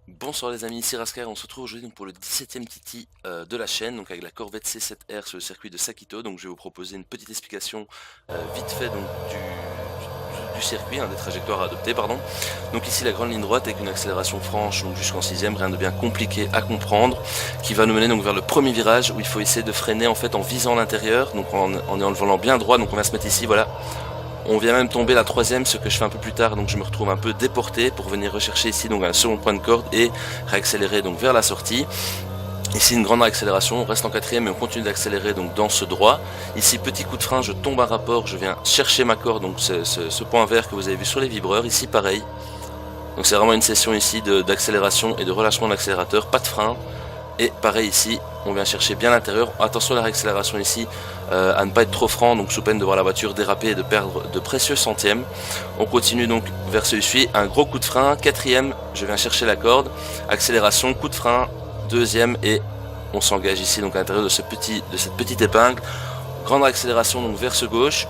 Bonsoir les amis, ici Raskar, on se retrouve aujourd'hui donc pour le 17e TT de la chaîne, donc avec la Corvette C7R sur le circuit de Sakito. Donc je vais vous proposer une petite explication vite fait donc du circuit, des trajectoires à adopter pardon. Donc ici la grande ligne droite avec une accélération franche donc jusqu'en 6ème, rien de bien compliqué à comprendre, qui va nous mener donc vers le premier virage où il faut essayer de freiner en fait en visant l'intérieur, donc en ayant le volant bien droit. Donc on va se mettre ici, voilà. On vient même tomber la troisième, ce que je fais un peu plus tard, donc je me retrouve un peu déporté pour venir rechercher ici donc un second point de corde et réaccélérer donc vers la sortie. Ici une grande accélération, on reste en quatrième et on continue d'accélérer donc dans ce droit. Ici petit coup de frein, je tombe à rapport, je viens chercher ma corde, donc ce point vert que vous avez vu sur les vibreurs. Ici pareil, donc c'est vraiment une session ici d'accélération et de relâchement de l'accélérateur, pas de frein. Et pareil ici, on vient chercher bien l'intérieur. Attention à la réaccélération ici, à ne pas être trop franc, donc sous peine de voir la voiture déraper et de perdre de précieux centièmes. On continue donc vers celui-ci, un gros coup de frein, quatrième, je viens chercher la corde, accélération, coup de frein, deuxième et on s'engage ici donc à l'intérieur de cette petite épingle. Grande accélération donc vers ce gauche,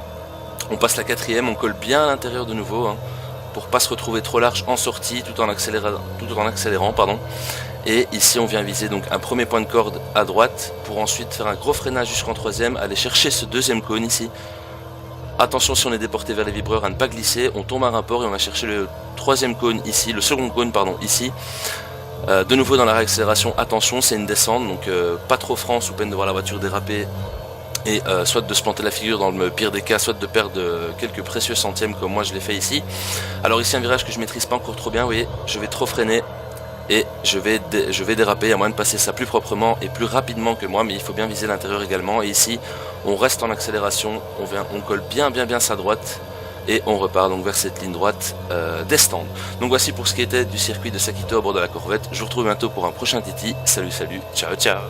on passe la quatrième, on colle bien à l'intérieur de nouveau, pour pas se retrouver trop large en sortie tout en accélérant pardon. Et ici on vient viser donc un premier point de corde à droite pour ensuite faire un gros freinage jusqu'en troisième, aller chercher ce deuxième cône ici. Attention si on est déporté vers les vibreurs à ne pas glisser, on tombe à rapport et on va chercher le troisième cône ici, le second cône pardon ici. De nouveau dans la réaccélération, attention c'est une descente donc pas trop franc sous peine de voir la voiture déraper et soit de se planter la figure dans le pire des cas, soit de perdre quelques précieux centièmes comme moi je l'ai fait ici. Alors ici un virage que je maîtrise pas encore trop bien, vous voyez, je vais trop freiner et je vais déraper à moins de passer ça plus proprement et plus rapidement que moi, mais il faut bien viser l'intérieur également. Et ici on reste en accélération, on colle bien sa droite et on repart donc vers cette ligne droite des stands. Donc voici pour ce qui était du circuit de Sakito à bord de la Corvette. Je vous retrouve bientôt pour un prochain Titi. Salut, ciao ciao.